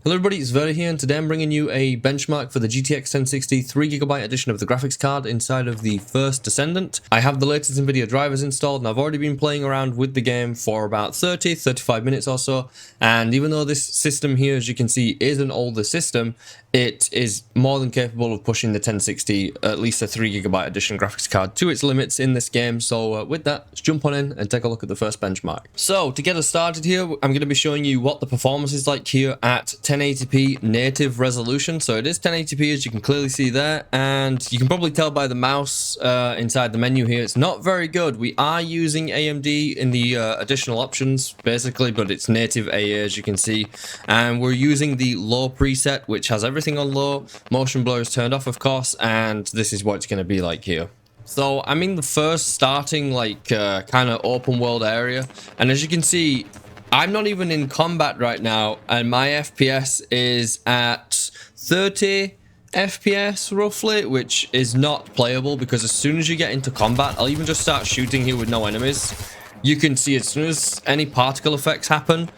Hello everybody, it's Verdi here, and today I'm bringing you a benchmark for the GTX 1060 3GB edition of the graphics card inside of the First Descendant. I have the latest NVIDIA drivers installed, and I've already been playing around with the game for about 35 minutes or so, and even though this system here, as you can see, is an older system, it is more than capable of pushing the 1060, at least a 3GB edition graphics card, to its limits in this game. So with that, let's jump on in and take a look at the first benchmark. So to get us started here, I'm going to be showing you what the performance is like here at 1080p native resolution. So it is 1080p, as you can clearly see there, and you can probably tell by the mouse inside the menu here, it's not very good. We are using AMD in the additional options basically, but it's native AA, as you can see, and we're using the low preset, which has everything on low. Motion blur is turned off, of course, and this is what it's going to be like here. So I'm in the first starting kind of open world area, and as you can see, I'm not even in combat right now, and my FPS is at 30 FPS roughly, which is not playable, because as soon as you get into combat, I'll even just start shooting here with no enemies. You can see as soon as any particle effects happen,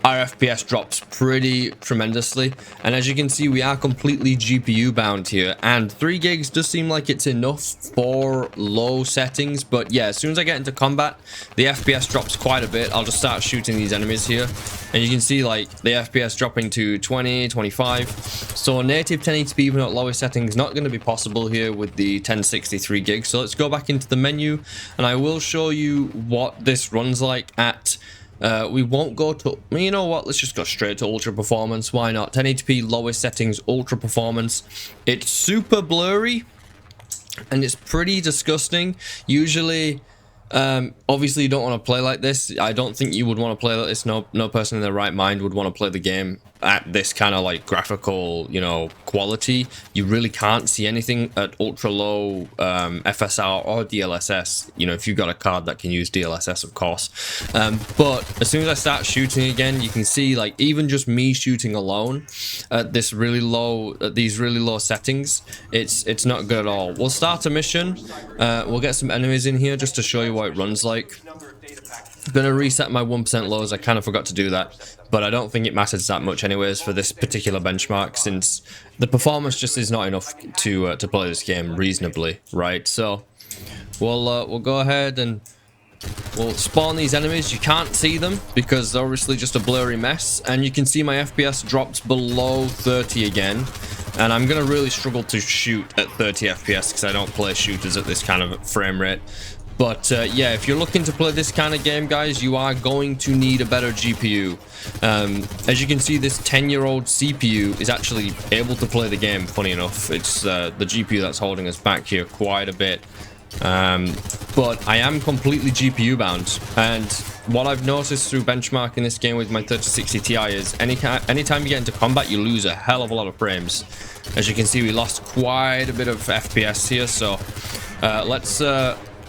our FPS drops pretty tremendously, and as you can see, we are completely GPU bound here, and 3 gigs does seem like it's enough for low settings, but yeah, as soon as I get into combat, the FPS drops quite a bit. I'll just start shooting these enemies here, and you can see like the FPS dropping to 20, 25, so native 1080p even at lowest settings not going to be possible here with the 1063 gigs. So let's go back into the menu, and I will show you what this runs like at we won't go to, you know what, let's just go straight to ultra performance. Why not? 1080p lowest settings, ultra performance. It's super blurry and it's pretty disgusting. Usually obviously you don't want to play like this. I don't think you would want to play like this. No person in their right mind would want to play the game at this kind of like graphical, you know, quality. You really can't see anything at ultra low FSR or DLSS, you know, if you've got a card that can use DLSS, of course. But as soon as I start shooting again, you can see like even just me shooting alone at this really low, at these really low settings, it's not good at all. We'll start a mission. We'll get some enemies in here just to show you what it runs like. I'm gonna reset my 1% lows. I kind of forgot to do that, but I don't think it matters that much anyways for this particular benchmark, since the performance just is not enough to play this game reasonably, right? So we'll go ahead and we'll spawn these enemies. You can't see them because they're obviously just a blurry mess, and you can see my FPS dropped below 30 again, and I'm gonna really struggle to shoot at 30 FPS because I don't play shooters at this kind of frame rate. But yeah, if you're looking to play this kind of game, guys, you are going to need a better GPU. As you can see, this 10-year-old CPU is actually able to play the game, funny enough. It's the GPU that's holding us back here quite a bit. But I am completely GPU bound, and what I've noticed through benchmarking this game with my 3060 Ti is anytime you get into combat, you lose a hell of a lot of frames. As you can see, we lost quite a bit of FPS here, so let's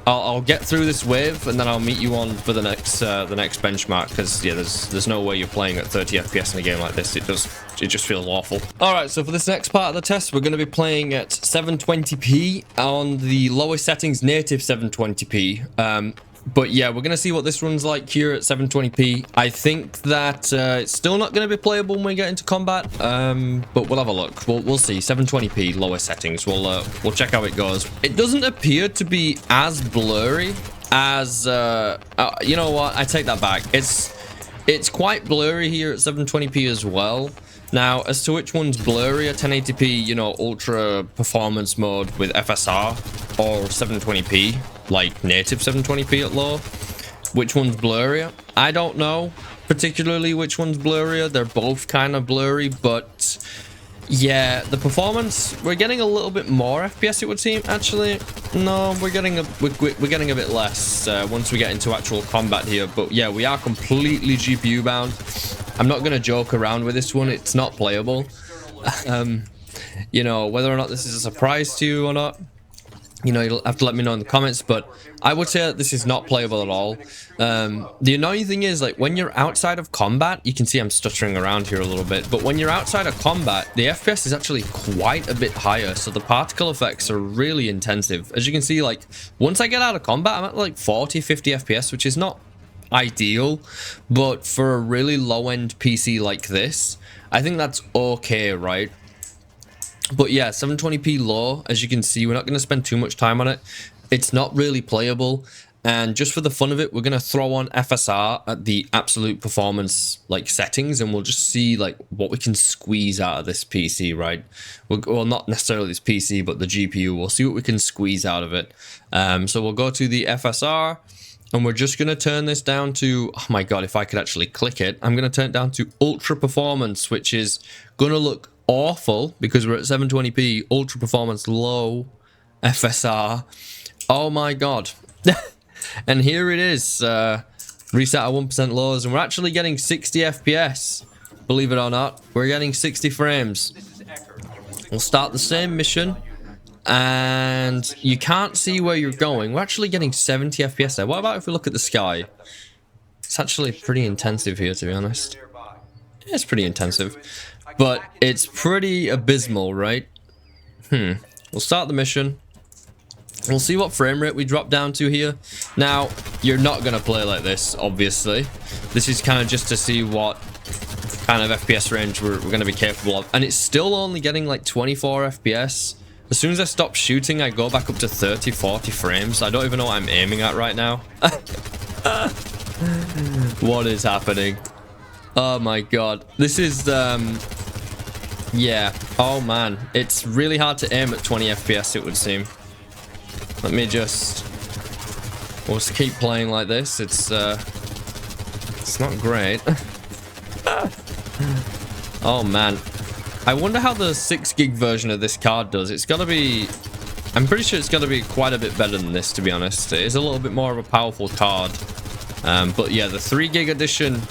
I'll get through this wave, and then I'll meet you on for the next benchmark, because yeah, there's no way you're playing at 30 FPS in a game like this. It just feels awful. All right, so for this next part of the test, we're going to be playing at 720p on the lowest settings, native 720p. But yeah, we're going to see what this runs like here at 720p. I think that it's still not going to be playable when we get into combat, but we'll have a look. We'll see. 720p lowest settings. We'll check how it goes. It doesn't appear to be as blurry as you know what? I take that back. It's quite blurry here at 720p as well. Now, as to which one's blurry, 1080p, you know, ultra performance mode with FSR, or 720p, like native 720p at low, which one's blurrier? I don't know particularly which one's blurrier. They're both kind of blurry, but yeah, the performance, we're getting a little bit more FPS, it would seem. Actually, no, we're getting a bit less once we get into actual combat here. But yeah, we are completely GPU bound. I'm not gonna joke around with this one. It's not playable. You know, whether or not this is a surprise to you or not, you know, you'll have to let me know in the comments, but I would say that this is not playable at all. The annoying thing is, like, when you're outside of combat, you can see I'm stuttering around here a little bit, but when you're outside of combat, the FPS is actually quite a bit higher, so the particle effects are really intensive. As you can see, like, once I get out of combat, I'm at like 40, 50 FPS, which is not ideal, but for a really low-end PC like this, I think that's okay, right? But yeah, 720p low, as you can see, we're not going to spend too much time on it. It's not really playable, and just for the fun of it, we're going to throw on FSR at the absolute performance like settings, and we'll just see like what we can squeeze out of this PC, right? Well, not necessarily this PC, but the GPU. We'll see what we can squeeze out of it. So we'll go to the FSR, and we're just going to turn this down to, oh my god, if I could actually click it, I'm going to turn it down to ultra performance, which is going to look awful because we're at 720p, ultra performance, low FSR. Oh my god. And here it is, reset at 1% lows, and we're actually getting 60 FPS, believe it or not. We're getting 60 frames. We'll start the same mission, and you can't see where you're going. We're actually getting 70 FPS there. What about if we look at the sky? It's actually pretty intensive here, to be honest. It's pretty intensive, but it's pretty abysmal, right? We'll start the mission. We'll see what frame rate we drop down to here. Now, you're not going to play like this, obviously. This is kind of just to see what kind of FPS range we're going to be capable of. And it's still only getting like 24 FPS. As soon as I stop shooting, I go back up to 30, 40 frames. I don't even know what I'm aiming at right now. What is happening? Oh my god. This is, yeah. Oh man. It's really hard to aim at 20 FPS, it would seem. Let me just... we'll just keep playing like this. It's not great. Oh man. I wonder how the 6 gig version of this card does. It's gotta be... I'm pretty sure it's gotta be quite a bit better than this, to be honest. It is a little bit more of a powerful card. But yeah, the 3 gig edition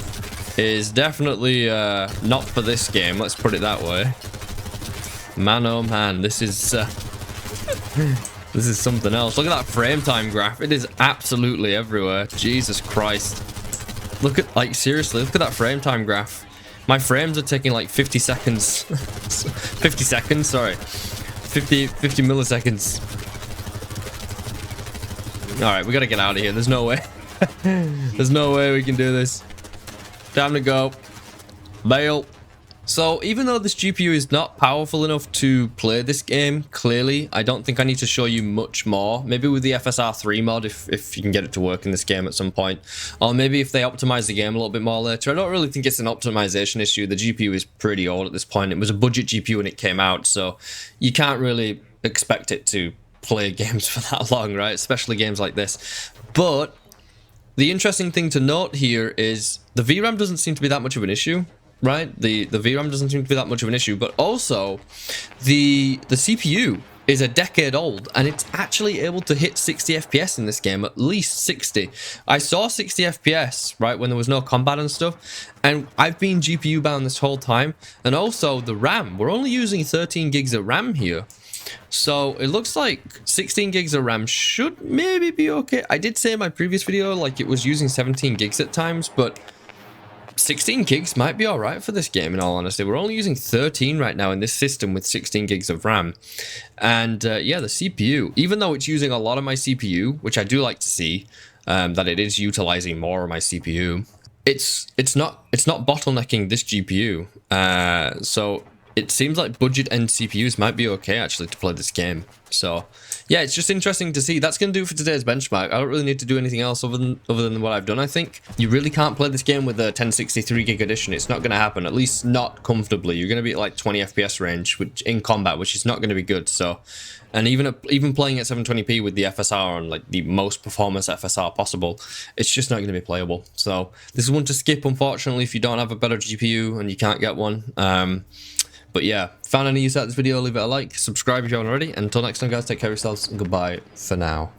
is definitely not for this game. Let's put it that way. Man, oh man, this is... this is something else. Look at that frame time graph. It is absolutely everywhere. Jesus Christ. Look at, like, seriously, look at that frame time graph. My frames are taking like 50 seconds. 50 seconds, sorry. 50 milliseconds. Alright, we gotta get out of here. There's no way. There's no way we can do this. Time to go. Bail. So, even though this GPU is not powerful enough to play this game, clearly, I don't think I need to show you much more. Maybe with the FSR3 mod, if you can get it to work in this game at some point. Or maybe if they optimize the game a little bit more later. I don't really think it's an optimization issue. The GPU is pretty old at this point. It was a budget GPU when it came out, so you can't really expect it to play games for that long, right? Especially games like this. But the interesting thing to note here is the VRAM doesn't seem to be that much of an issue. Right, the VRAM doesn't seem to be that much of an issue, but also the CPU is a decade old, and it's actually able to hit 60 FPS in this game, at least 60. I saw 60 FPS, right, when there was no combat and stuff, and I've been GPU bound this whole time. And also the RAM, we're only using 13 gigs of RAM here. So it looks like 16 gigs of RAM should maybe be okay. I did say in my previous video, like, it was using 17 gigs at times, but 16 gigs might be alright for this game, in all honesty. We're only using 13 right now in this system with 16 gigs of RAM. And yeah, the CPU, even though it's using a lot of my CPU, which I do like to see, that it is utilizing more of my CPU, it's not bottlenecking this GPU. So it seems like budget end CPUs might be okay, actually, to play this game. So yeah, it's just interesting to see. That's going to do it for today's benchmark. I don't really need to do anything else other than what I've done, I think. You really can't play this game with a 1063 gig edition. It's not going to happen, at least not comfortably. You're going to be at like 20 FPS range in combat, which is not going to be good. So, and even playing at 720p with the FSR on like the most performance FSR possible, it's just not going to be playable. So this is one to skip, unfortunately, if you don't have a better GPU and you can't get one. But yeah, found any use out of this video, leave it a like, subscribe if you haven't already, and until next time guys, take care of yourselves, and goodbye for now.